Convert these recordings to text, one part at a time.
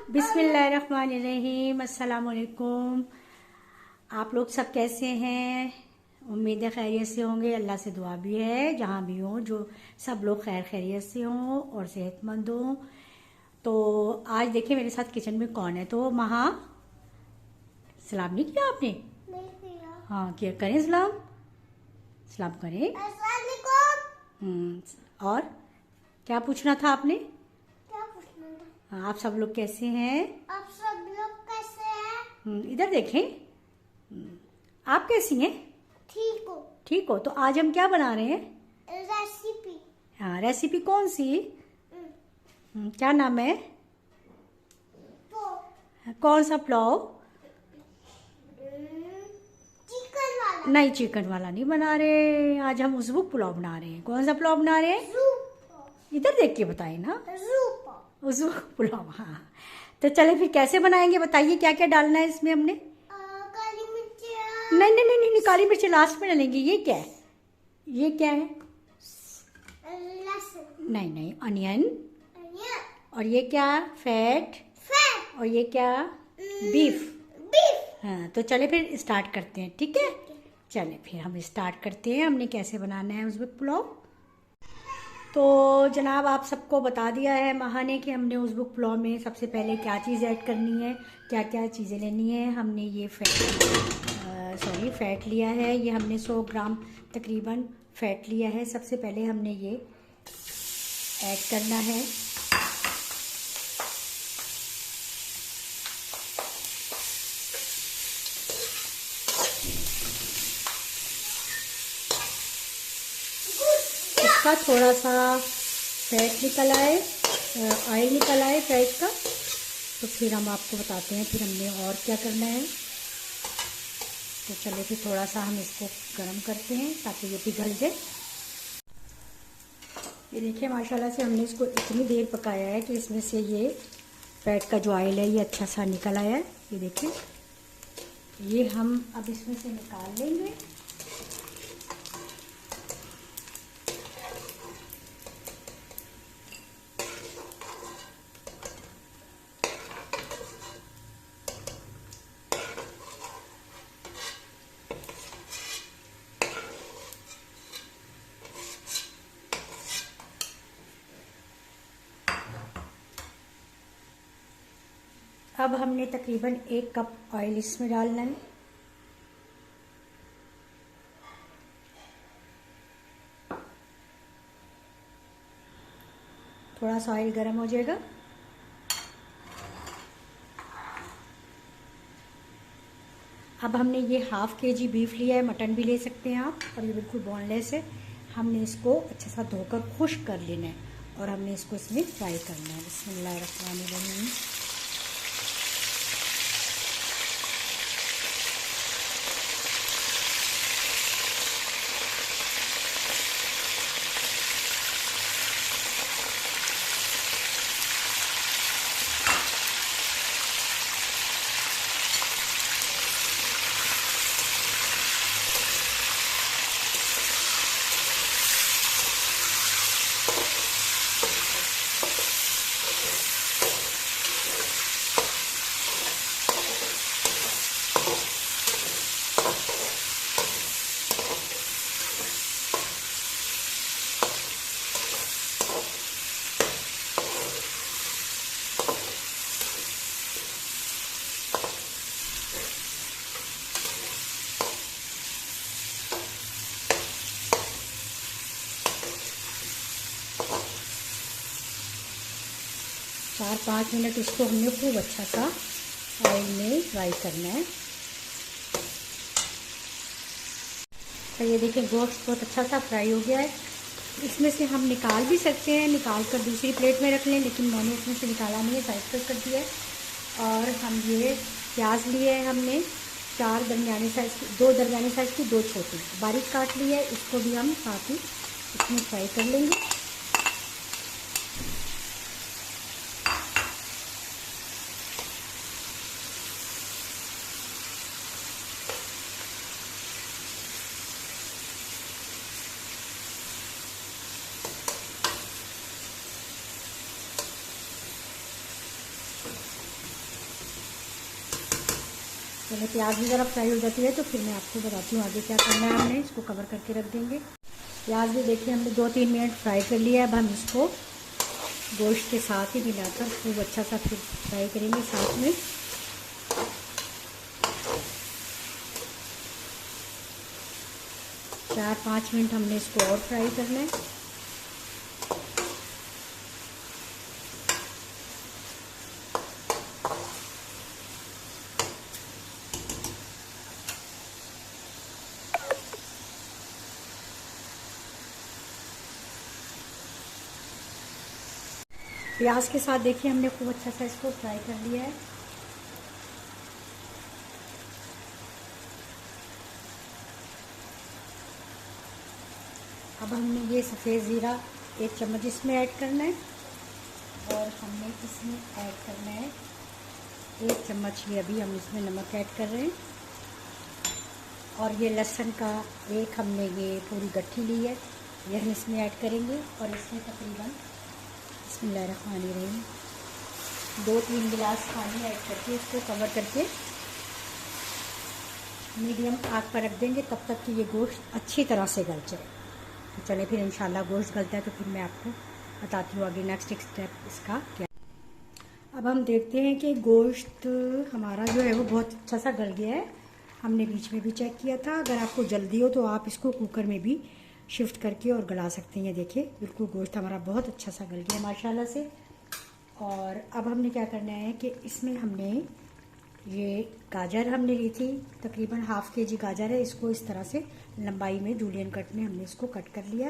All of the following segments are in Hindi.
बिस्मिल्लाहिर्रहमानिर्रहीम। अस्सलाम वालेकुम। आप लोग सब कैसे हैं? उम्मीद है खैरियत से होंगे। अल्लाह से दुआ भी है जहाँ भी हों जो सब लोग खैर खैरियत से हों और सेहतमंद हों। तो आज देखिए मेरे साथ किचन में कौन है। तो महा, सलाम नहीं किया आपने? नहीं किया। हाँ किया, करें सलाम। सलाम करें। और क्या पूछना था आपने? क्या पूछना था? हाँ, आप सब लोग कैसे हैं? आप सब लोग कैसे हैं? इधर देखें। आप कैसी हैं? ठीक हो? ठीक हो। तो आज हम क्या बना रहे हैं? रेसिपी। हाँ, रेसिपी कौन सी? क्या नाम है? कौन सा पुलाव? चिकन वाला। नहीं, चिकन वाला नहीं बना रहे। आज हम उज़बुक पुलाव बना रहे हैं। कौन सा पुलाव बना रहे हैं? इधर देख के बताइए ना। उज़बुक पुलाव। हाँ, तो चले फिर कैसे बनाएंगे बताइए। क्या क्या डालना है इसमें हमने? काली मिर्च। नहीं नहीं नहीं नहीं, काली मिर्च लास्ट में डालेंगे। ये क्या है? ये क्या है? लहसुन। नहीं नहीं, अनियन। और ये क्या? फैट। और ये क्या? बीफ। हाँ, तो चले फिर स्टार्ट करते हैं। ठीक है, चले फिर हम स्टार्ट करते हैं। हमने कैसे बनाना है उज़बेक पुलाव। तो जनाब आप सबको बता दिया है महा ने कि हमने उज़बेक पुलाव में सबसे पहले क्या चीज़ ऐड करनी है, क्या क्या चीज़ें लेनी है। हमने ये फ़ैट लिया है। ये हमने 100 ग्राम तकरीबन फ़ैट लिया है। सबसे पहले हमने ये ऐड करना है। इसका थोड़ा सा फैट निकल आए, ऑयल निकल आए फैट का, तो फिर हम आपको बताते हैं फिर हमने और क्या करना है। तो चलिए फिर थोड़ा सा हम इसको गर्म करते हैं ताकि ये पिघल जाए। ये देखिए माशाल्लाह से हमने इसको इतनी देर पकाया है कि इसमें से ये फैट का जो ऑयल है ये अच्छा सा निकल आया है। ये देखिए, ये हम अब इसमें से निकाल लेंगे। अब हमने तकरीबन 1 कप ऑयल इसमें डालना है। थोड़ा सा ऑयल गर्म हो जाएगा। अब हमने ये ½ kg बीफ लिया है, मटन भी ले सकते हैं आप, और ये बिल्कुल बोनलेस है। हमने इसको अच्छा सा धोकर खुश्क कर लेना है और हमने इसको इसमें फ्राई करना है। बिस्मिल्लाहिर्रहमानिर्रहीम। चार 5 मिनट इसको हमने खूब अच्छा सा ऑयल में फ्राई करना है। तो ये देखिए गोश्त बहुत अच्छा सा फ्राई हो गया है। इसमें से हम निकाल भी सकते हैं, निकाल कर दूसरी प्लेट में रख लें, लेकिन मैंने इसमें से निकाला नहीं है, साइड पर कर दिया है। और हम ये प्याज लिए हैं हमने 4 दरमियाने साइज़ की, 2 दरमियाने साइज़ की, 2 छोटी बारीक काट ली है। इसको भी हम साथ ही इसमें फ्राई कर लेंगे। पहले प्याज भी ज़रा फ्राई हो जाती है तो फिर मैं आपको बताती हूँ आगे क्या करना है। हमने इसको कवर करके रख देंगे। प्याज भी देखिए हमने 2-3 मिनट फ्राई कर लिया है। अब हम इसको गोश्त के साथ ही मिलाकर खूब अच्छा सा फिर फ्राई करेंगे साथ में। चार 5 मिनट हमने इसको और फ्राई करना है। प्याज के साथ देखिए हमने खूब अच्छा सा इसको फ्राई कर लिया है। अब हमने ये सफ़ेद ज़ीरा 1 चम्मच इसमें ऐड करना है और हमने इसमें ऐड करना है 1 चम्मच ये अभी हम इसमें नमक ऐड कर रहे हैं। और ये लहसुन का हमने ये पूरी गट्ठी ली है, ये हम इसमें ऐड करेंगे। और इसमें तकरीबन बिस्मिल्लाहिर्रहमानिर्रहीम 2-3 गिलास पानी ऐड करके इसको कवर करके मीडियम आग पर रख देंगे तब तक कि ये गोश्त अच्छी तरह से गल जाए। तो चलिए फिर इंशाल्लाह गोश्त गलता है तो फिर मैं आपको बताती हूँ आगे नेक्स्ट स्टेप इसका क्या। अब हम देखते हैं कि गोश्त हमारा जो है वो बहुत अच्छा सा गल गया है। हमने बीच में भी चेक किया था। अगर आपको जल्दी हो तो आप इसको कुकर में भी शिफ्ट करके और गला सकते हैं। देखिए बिल्कुल गोश्त हमारा बहुत अच्छा सा गल गया माशाल्लाह से। और अब हमने क्या करना है कि इसमें हमने ये गाजर हमने ली थी, तकरीबन ½ kg गाजर है। इसको इस तरह से लंबाई में जूलियन कट में हमने इसको कट कर लिया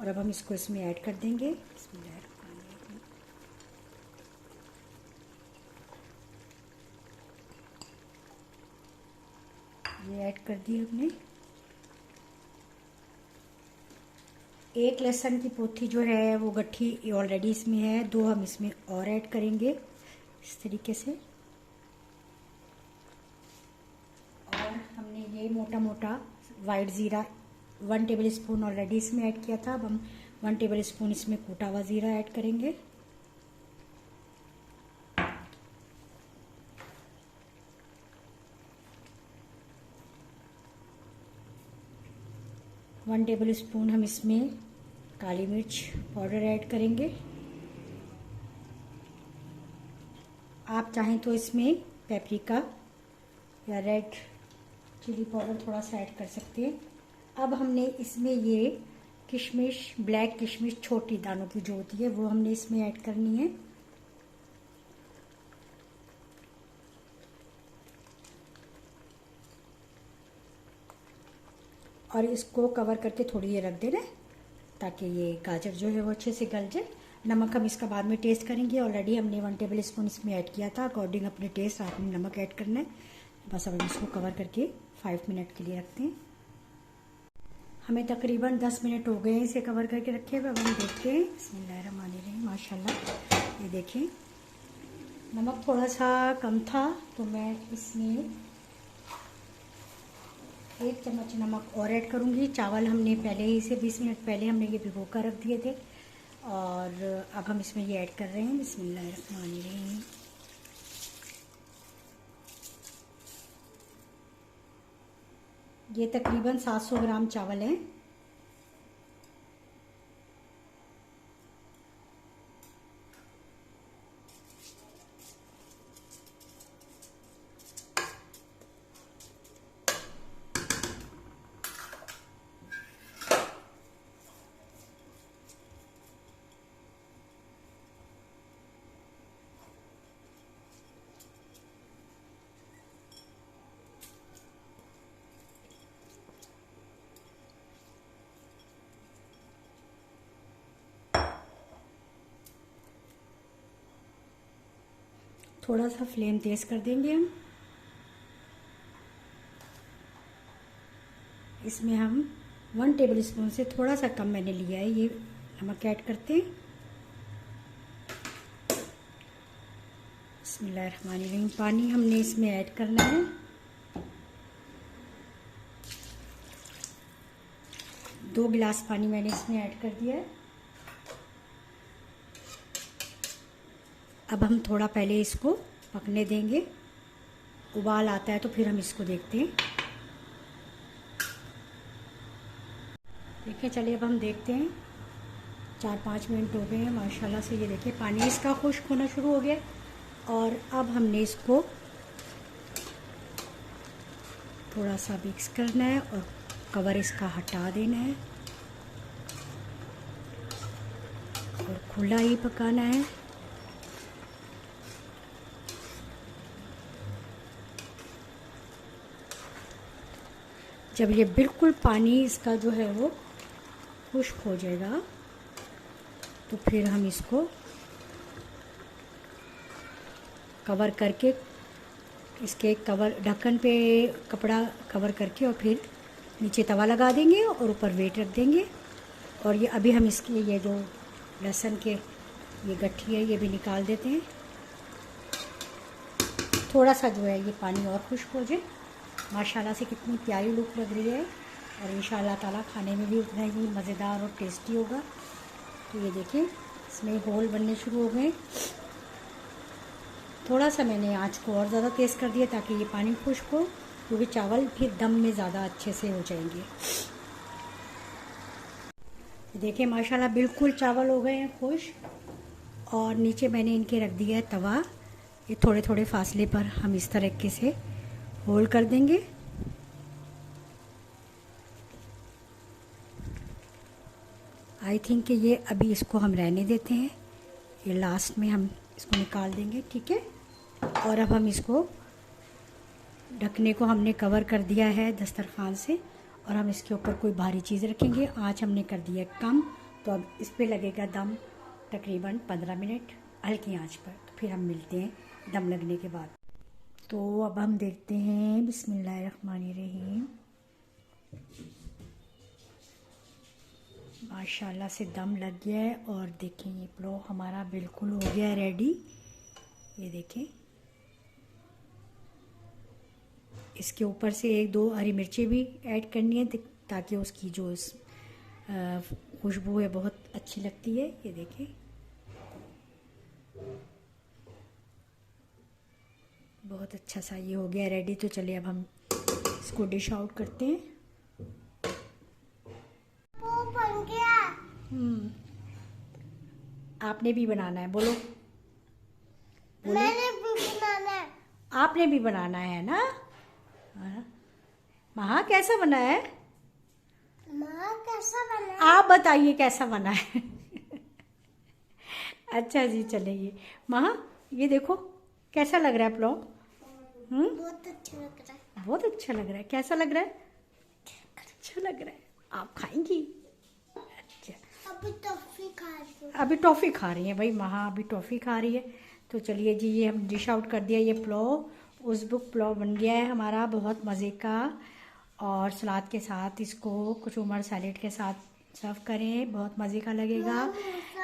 और अब हम इसको इसमें ऐड कर देंगे। ये ऐड कर दी हमने। 1 लहसुन की पोथी जो है वो गट्ठी ऑलरेडी इसमें है, 2 हम इसमें और ऐड करेंगे इस तरीके से। और हमने ये मोटा मोटा वाइट ज़ीरा 1 टेबल स्पून ऑलरेडी इसमें ऐड किया था। अब हम 1 टेबल स्पून इसमें कूटा हुआ ज़ीरा ऐड करेंगे। वन टेबल स्पून हम इसमें काली मिर्च पाउडर ऐड करेंगे। आप चाहें तो इसमें पेपरिका या रेड चिली पाउडर थोड़ा सा ऐड कर सकते हैं। अब हमने इसमें ये किशमिश, ब्लैक किशमिश छोटी दानों की जो होती है वो हमने इसमें ऐड करनी है। और इसको कवर करके थोड़ी देर रख देना ताकि ये गाजर जो है वो अच्छे से गल जाए। नमक हम इसका बाद में टेस्ट करेंगे। ऑलरेडी हमने 1 टेबल स्पून इसमें ऐड किया था। अकॉर्डिंग अपने टेस्ट आपने नमक ऐड करना है। बस अब हम इसको कवर करके 5 मिनट के लिए रखते हैं। हमें तकरीबन 10 मिनट हो गए हैं इसे कवर करके रखे हुए। अब हम देखते हैं। बिस्मिल्लाहिर्रहमानिर्रहीम माशाल्लाह। ये देखें नमक थोड़ा सा कम था तो मैं इसमें 1 चम्मच नमक और ऐड करूँगी। चावल हमने पहले ही से 20 मिनट पहले हमने ये भिगो कर रख दिए थे और अब हम इसमें ये ऐड कर रहे हैं। बिस्मिल्लाहिर्रहमानिर्रहीम। ये तकरीबन 700 ग्राम चावल हैं। थोड़ा सा फ्लेम तेज़ कर देंगे हम। इसमें हम 1 टेबल स्पून से थोड़ा सा कम मैंने लिया है ये नमक ऐड करते हैं। बिस्मिल्लाहिर्रहमानिर्रहीम। पानी हमने इसमें ऐड करना है। दो गिलास पानी मैंने इसमें ऐड कर दिया है। अब हम थोड़ा पहले इसको पकने देंगे उबाल आता है तो फिर हम इसको देखते हैं। देखिए चलिए अब हम देखते हैं। 4-5 मिनट हो गए हैं माशाल्लाह से। ये देखिए पानी इसका खुश्क होना शुरू हो गया और अब हमने इसको थोड़ा सा मिक्स करना है और कवर इसका हटा देना है और खुला ही पकाना है। जब ये बिल्कुल पानी इसका जो है वो खुश्क हो जाएगा तो फिर हम इसको कवर करके, इसके कवर ढक्कन पे कपड़ा कवर करके और फिर नीचे तवा लगा देंगे और ऊपर वेट रख देंगे। और ये अभी हम इसके ये जो लहसुन के ये गट्ठी है ये भी निकाल देते हैं। थोड़ा सा जो है ये पानी और खुश्क हो जाए। माशाल्लाह से कितनी प्यारी लुक लग रही है और इंशाल्लाह ताला खाने में भी उतना ही मज़ेदार और टेस्टी होगा। तो ये देखिए इसमें होल बनने शुरू हो गए। थोड़ा सा मैंने आंच को और ज़्यादा तेज़ कर दिया ताकि ये पानी खुश्क हो, क्योंकि चावल फिर दम में ज़्यादा अच्छे से हो जाएंगे। देखिए माशाल्लाह बिल्कुल चावल हो गए हैं खुश्क और नीचे मैंने इनके रख दिया है तवा। ये थोड़े थोड़े फासले पर हम इस तरीके से होल कर देंगे। आई थिंक कि ये अभी इसको हम रहने देते हैं, ये लास्ट में हम इसको निकाल देंगे, ठीक है। और अब हम इसको ढकने को हमने कवर कर दिया है दस्तरखान से और हम इसके ऊपर कोई भारी चीज़ रखेंगे। आँच हमने कर दिया कम, तो अब इस पे लगेगा दम तकरीबन 15 मिनट हल्की आंच पर। तो फिर हम मिलते हैं दम लगने के बाद। तो अब हम देखते हैं, बिस्मिल्लाहिर्रहमानिर्रहीम। माशाल्लाह से दम लग गया है और देखें ये पुलाव हमारा बिल्कुल हो गया है रेडी। ये देखें, इसके ऊपर से 1-2 हरी मिर्ची भी ऐड करनी है ताकि उसकी जो खुशबू है बहुत अच्छी लगती है। ये देखें बहुत अच्छा सा ये हो गया रेडी। तो चलिए अब हम इसको डिश आउट करते हैं। वो बन गया। आपने भी बनाना है, बोलो। मैंने भी बनाना है। आपने भी बनाना है ना। महा कैसा बना है? माँ कैसा बना है? आप बताइए कैसा बना है। अच्छा जी, चलिए महा ये देखो कैसा लग रहा है पुलाव। बहुत अच्छा लग रहा है। बहुत अच्छा लग रहा है। कैसा लग रहा है? अच्छा लग रहा है। आप खाएंगी? अच्छा, अभी टॉफी खा रही हूँ। अभी टॉफ़ी खा रही है भाई, महा अभी टॉफ़ी खा रही है। तो चलिए जी, ये हम डिश आउट कर दिया। ये पुलाव उज़्बेक पुलाव बन गया है हमारा, बहुत मज़े का। और सलाद के साथ इसको कुचुम्बर सैलेड के साथ सर्व करें, बहुत मज़े का लगेगा।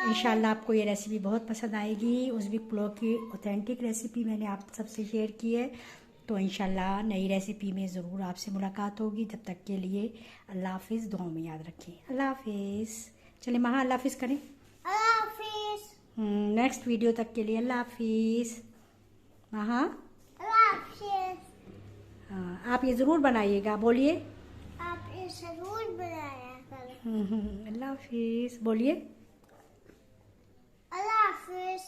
इंशाल्लाह आपको ये रेसिपी बहुत पसंद आएगी। उज़्बेक पुलाव की ऑथेंटिक रेसिपी मैंने आप सबसे शेयर की है। तो इंशाल्लाह नई रेसिपी में ज़रूर आपसे मुलाकात होगी। तब तक के लिए अल्लाह हाफिज़, दुआ में याद रखें। अल्लाह हाफिज़। चलिए महा अल्लाह हाफिज़ करें। अल्लाह हाफिज़। नेक्स्ट वीडियो तक के लिए अल्लाह हाफिज़। महा अल्लाह हाफिज़। हाँ, आप ये ज़रूर बनाइएगा, बोलिए। आप ये जरूर बनाया करें। अल्लाह हाफिज़ बोलिए। अल्लाह हाफिज़।